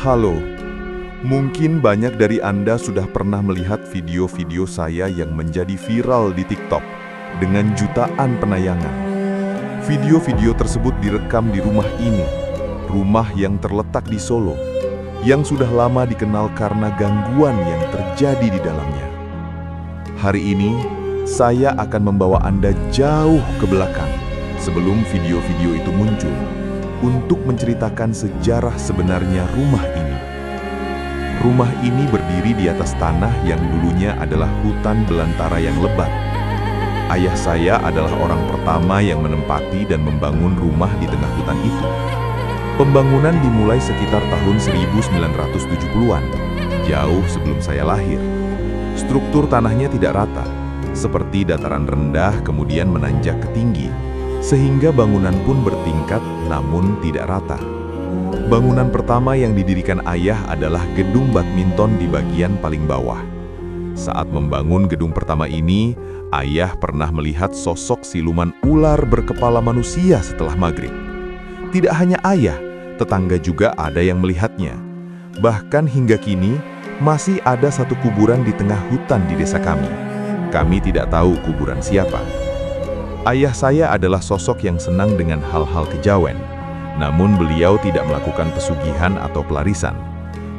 Halo, mungkin banyak dari Anda sudah pernah melihat video-video saya yang menjadi viral di TikTok dengan jutaan penayangan. Video-video tersebut direkam di rumah ini, rumah yang terletak di Solo, yang sudah lama dikenal karena gangguan yang terjadi di dalamnya. Hari ini, saya akan membawa Anda jauh ke belakang sebelum video-video itu muncul, untuk menceritakan sejarah sebenarnya rumah ini. Rumah ini berdiri di atas tanah yang dulunya adalah hutan belantara yang lebat. Ayah saya adalah orang pertama yang menempati dan membangun rumah di tengah hutan itu. Pembangunan dimulai sekitar tahun 1970-an, jauh sebelum saya lahir. Struktur tanahnya tidak rata, seperti dataran rendah kemudian menanjak ke tinggi, sehingga bangunan pun bertingkat namun tidak rata. Bangunan pertama yang didirikan ayah adalah gedung badminton di bagian paling bawah. Saat membangun gedung pertama ini, ayah pernah melihat sosok siluman ular berkepala manusia setelah maghrib. Tidak hanya ayah, tetangga juga ada yang melihatnya. Bahkan hingga kini, masih ada satu kuburan di tengah hutan di desa kami. Kami tidak tahu kuburan siapa. Ayah saya adalah sosok yang senang dengan hal-hal kejawen, namun beliau tidak melakukan pesugihan atau pelarisan.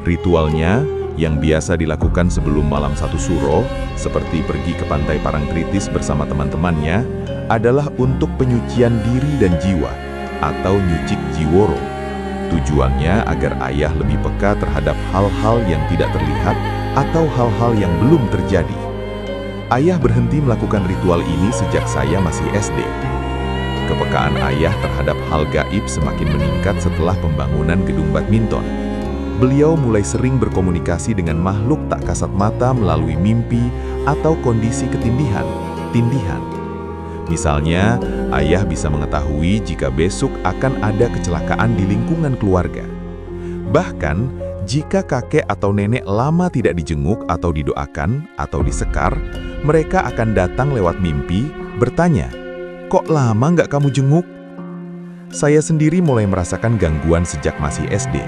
Ritualnya, yang biasa dilakukan sebelum malam satu suro, seperti pergi ke pantai Parangtritis bersama teman-temannya, adalah untuk penyucian diri dan jiwa, atau nyucik jiworo. Tujuannya agar ayah lebih peka terhadap hal-hal yang tidak terlihat atau hal-hal yang belum terjadi. Ayah berhenti melakukan ritual ini sejak saya masih SD. Kepekaan ayah terhadap hal gaib semakin meningkat setelah pembangunan gedung badminton. Beliau mulai sering berkomunikasi dengan makhluk tak kasat mata melalui mimpi atau kondisi ketindihan. Misalnya, ayah bisa mengetahui jika besok akan ada kecelakaan di lingkungan keluarga. Bahkan, jika kakek atau nenek lama tidak dijenguk atau didoakan atau disekar, mereka akan datang lewat mimpi, bertanya, "Kok lama nggak kamu jenguk?" Saya sendiri mulai merasakan gangguan sejak masih SD.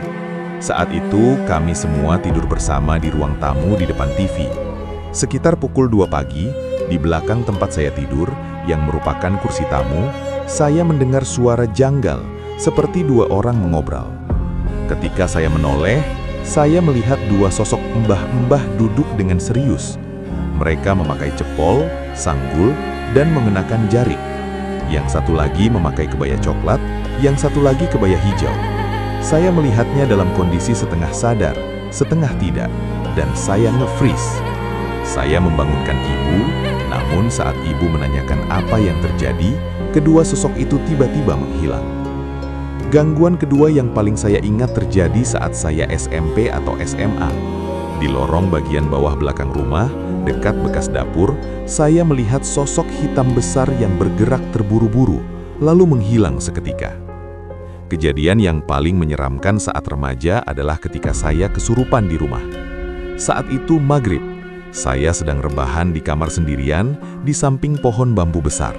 Saat itu, kami semua tidur bersama di ruang tamu di depan TV. Sekitar pukul 2 pagi, di belakang tempat saya tidur, yang merupakan kursi tamu, saya mendengar suara janggal, seperti dua orang mengobrol. Ketika saya menoleh, saya melihat dua sosok mbah-mbah duduk dengan serius. Mereka memakai cepol, sanggul, dan mengenakan jarik. Yang satu lagi memakai kebaya coklat, yang satu lagi kebaya hijau. Saya melihatnya dalam kondisi setengah sadar, setengah tidak, dan saya nge-freeze. Saya membangunkan ibu, namun saat ibu menanyakan apa yang terjadi, kedua sosok itu tiba-tiba menghilang. Gangguan kedua yang paling saya ingat terjadi saat saya SMP atau SMA. Di lorong bagian bawah belakang rumah, dekat bekas dapur, saya melihat sosok hitam besar yang bergerak terburu-buru, lalu menghilang seketika. Kejadian yang paling menyeramkan saat remaja adalah ketika saya kesurupan di rumah. Saat itu maghrib, saya sedang rebahan di kamar sendirian di samping pohon bambu besar.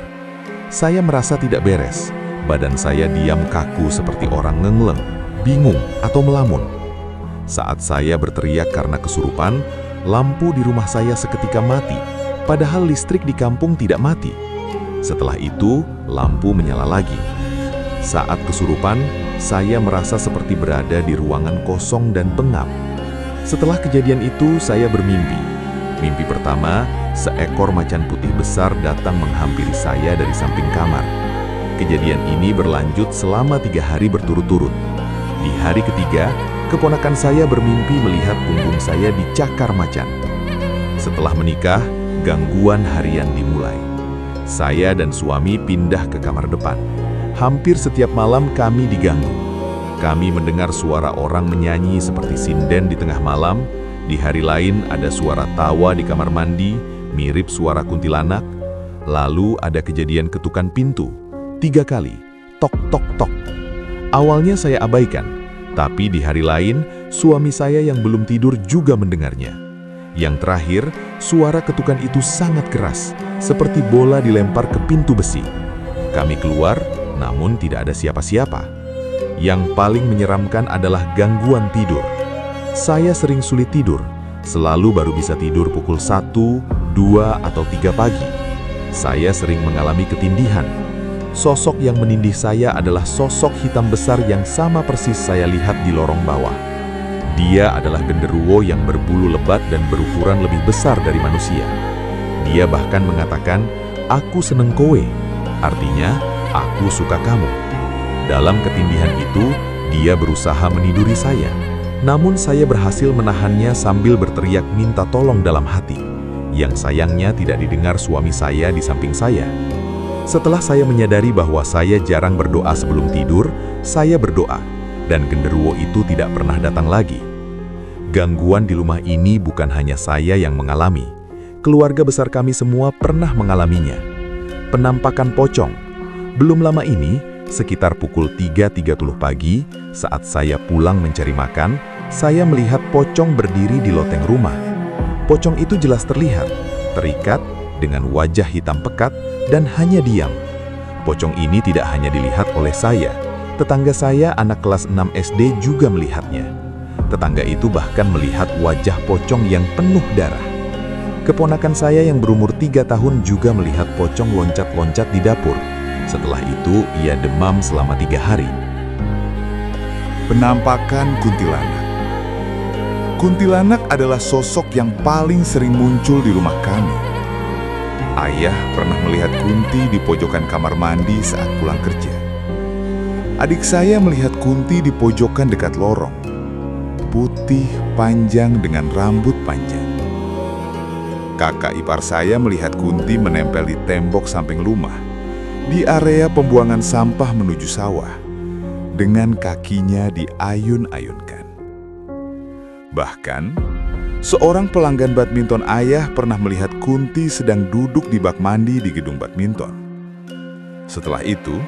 Saya merasa tidak beres. Badan saya diam kaku seperti orang ngengleng, bingung, atau melamun. Saat saya berteriak karena kesurupan, lampu di rumah saya seketika mati, padahal listrik di kampung tidak mati. Setelah itu, lampu menyala lagi. Saat kesurupan, saya merasa seperti berada di ruangan kosong dan pengap. Setelah kejadian itu, saya bermimpi. Mimpi pertama, seekor macan putih besar datang menghampiri saya dari samping kamar. Kejadian ini berlanjut selama 3 hari berturut-turut. Di hari ketiga, keponakan saya bermimpi melihat punggung saya dicakar macan. Setelah menikah, gangguan harian dimulai. Saya dan suami pindah ke kamar depan. Hampir setiap malam kami diganggu. Kami mendengar suara orang menyanyi seperti sinden di tengah malam. Di hari lain ada suara tawa di kamar mandi, mirip suara kuntilanak. Lalu ada kejadian ketukan pintu. 3 kali, tok tok tok. Awalnya saya abaikan, tapi di hari lain, suami saya yang belum tidur juga mendengarnya. Yang terakhir, suara ketukan itu sangat keras, seperti bola dilempar ke pintu besi. Kami keluar, namun tidak ada siapa-siapa. Yang paling menyeramkan adalah gangguan tidur. Saya sering sulit tidur, selalu baru bisa tidur pukul 1, 2, atau 3 pagi. Saya sering mengalami ketindihan. Sosok yang menindih saya adalah sosok hitam besar yang sama persis saya lihat di lorong bawah. Dia adalah genderuwo yang berbulu lebat dan berukuran lebih besar dari manusia. Dia bahkan mengatakan, "Aku seneng kowe," artinya, "Aku suka kamu." Dalam ketindihan itu, dia berusaha meniduri saya. Namun saya berhasil menahannya sambil berteriak minta tolong dalam hati. Yang sayangnya tidak didengar suami saya di samping saya. Setelah saya menyadari bahwa saya jarang berdoa sebelum tidur, saya berdoa, dan genderuwo itu tidak pernah datang lagi. Gangguan di rumah ini bukan hanya saya yang mengalami. Keluarga besar kami semua pernah mengalaminya. Penampakan pocong. Belum lama ini, sekitar pukul 3.30 pagi, saat saya pulang mencari makan, saya melihat pocong berdiri di loteng rumah. Pocong itu jelas terlihat, terikat, dengan wajah hitam pekat, dan hanya diam. Pocong ini tidak hanya dilihat oleh saya, tetangga saya anak kelas 6 SD juga melihatnya. Tetangga itu bahkan melihat wajah pocong yang penuh darah. Keponakan saya yang berumur 3 tahun juga melihat pocong loncat-loncat di dapur. Setelah itu, ia demam selama 3 hari. Penampakan kuntilanak. Kuntilanak adalah sosok yang paling sering muncul di rumah kami. Ayah pernah melihat Kunti di pojokan kamar mandi saat pulang kerja. Adik saya melihat Kunti di pojokan dekat lorong. Putih, panjang dengan rambut panjang. Kakak ipar saya melihat Kunti menempel di tembok samping rumah, di area pembuangan sampah menuju sawah, dengan kakinya diayun-ayunkan. Bahkan, seorang pelanggan badminton ayah pernah melihat Kunti sedang duduk di bak mandi di gedung badminton. Setelah itu,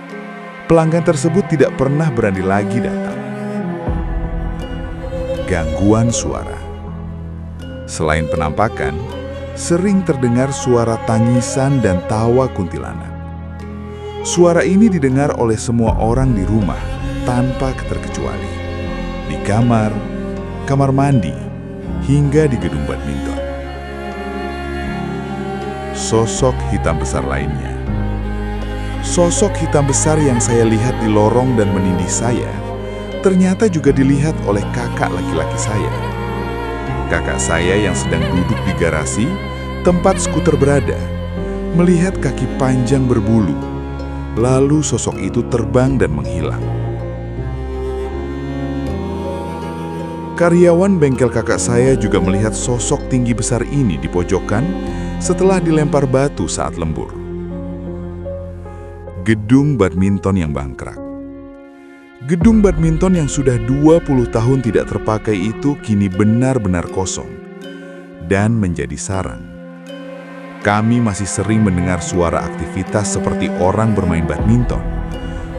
pelanggan tersebut tidak pernah berani lagi datang. Gangguan suara. Selain penampakan, sering terdengar suara tangisan dan tawa kuntilanak. Suara ini didengar oleh semua orang di rumah tanpa terkecuali. Di kamar, kamar mandi, hingga di gedung badminton. Sosok hitam besar lainnya. Sosok hitam besar yang saya lihat di lorong dan menindih saya, ternyata juga dilihat oleh kakak laki-laki saya. Kakak saya yang sedang duduk di garasi, tempat skuter berada, melihat kaki panjang berbulu. Lalu sosok itu terbang dan menghilang. Karyawan bengkel kakak saya juga melihat sosok tinggi besar ini di pojokan setelah dilempar batu saat lembur. Gedung badminton yang bangkrak. Gedung badminton yang sudah 20 tahun tidak terpakai itu kini benar-benar kosong dan menjadi sarang. Kami masih sering mendengar suara aktivitas seperti orang bermain badminton,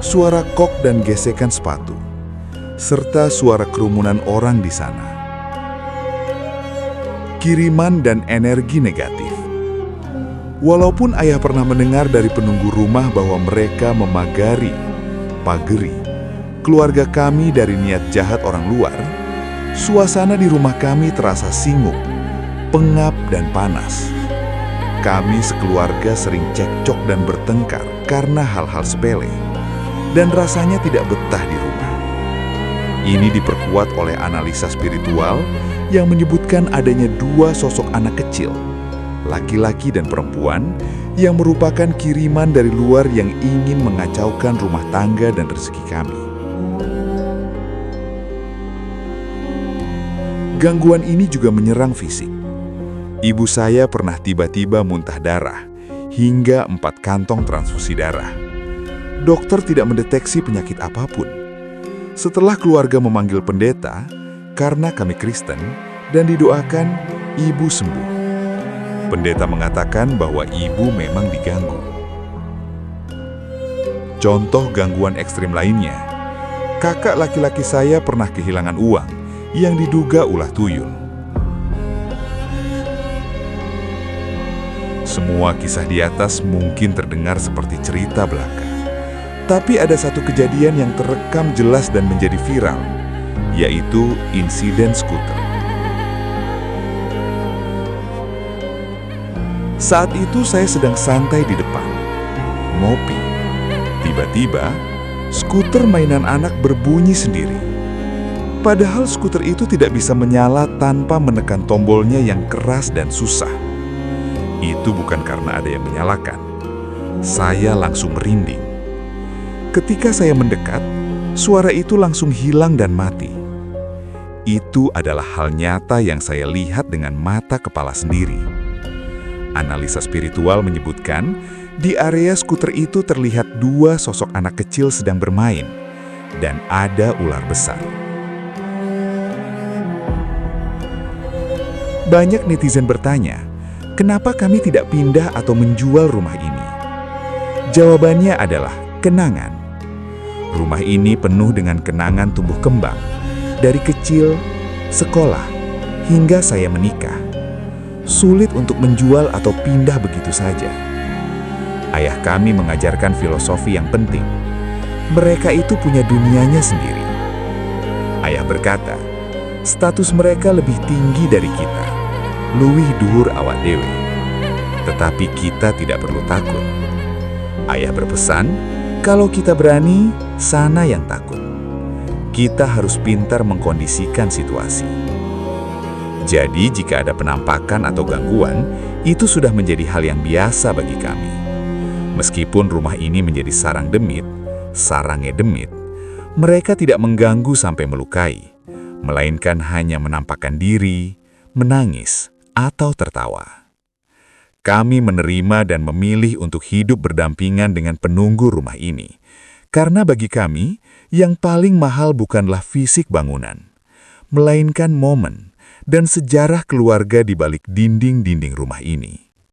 suara kok dan gesekan sepatu, serta suara kerumunan orang di sana. Kiriman dan energi negatif. Walaupun ayah pernah mendengar dari penunggu rumah bahwa mereka memagari, pageri, keluarga kami dari niat jahat orang luar, suasana di rumah kami terasa singuk, pengap dan panas. Kami sekeluarga sering cekcok dan bertengkar karena hal-hal sepele, dan rasanya tidak betah di rumah. Ini diperkuat oleh analisa spiritual yang menyebutkan adanya 2 sosok anak kecil, laki-laki dan perempuan, yang merupakan kiriman dari luar yang ingin mengacaukan rumah tangga dan rezeki kami. Gangguan ini juga menyerang fisik. Ibu saya pernah tiba-tiba muntah darah, hingga 4 kantong transfusi darah. Dokter tidak mendeteksi penyakit apapun. Setelah keluarga memanggil pendeta, karena kami Kristen, dan didoakan, ibu sembuh. Pendeta mengatakan bahwa ibu memang diganggu. Contoh gangguan ekstrim lainnya, kakak laki-laki saya pernah kehilangan uang yang diduga ulah tuyul. Semua kisah di atas mungkin terdengar seperti cerita belaka. Tapi ada satu kejadian yang terekam jelas dan menjadi viral, yaitu insiden skuter. Saat itu saya sedang santai di depan, ngopi. Tiba-tiba, skuter mainan anak berbunyi sendiri. Padahal skuter itu tidak bisa menyala tanpa menekan tombolnya yang keras dan susah. Itu bukan karena ada yang menyalakan. Saya langsung merinding. Ketika saya mendekat, suara itu langsung hilang dan mati. Itu adalah hal nyata yang saya lihat dengan mata kepala sendiri. Analisa spiritual menyebutkan, di area skuter itu terlihat dua sosok anak kecil sedang bermain, dan ada ular besar. Banyak netizen bertanya, kenapa kami tidak pindah atau menjual rumah ini? Jawabannya adalah kenangan. Rumah ini penuh dengan kenangan tumbuh kembang, dari kecil, sekolah, hingga saya menikah. Sulit untuk menjual atau pindah begitu saja. Ayah kami mengajarkan filosofi yang penting. Mereka itu punya dunianya sendiri. Ayah berkata, status mereka lebih tinggi dari kita. Luwih dhuwur awak dewe. Tetapi kita tidak perlu takut. Ayah berpesan, kalau kita berani, sana yang takut. Kita harus pintar mengkondisikan situasi. Jadi jika ada penampakan atau gangguan, itu sudah menjadi hal yang biasa bagi kami. Meskipun rumah ini menjadi sarang demit, mereka tidak mengganggu sampai melukai, melainkan hanya menampakkan diri, menangis, atau tertawa. Kami menerima dan memilih untuk hidup berdampingan dengan penunggu rumah ini, karena bagi kami, yang paling mahal bukanlah fisik bangunan, melainkan momen dan sejarah keluarga di balik dinding-dinding rumah ini.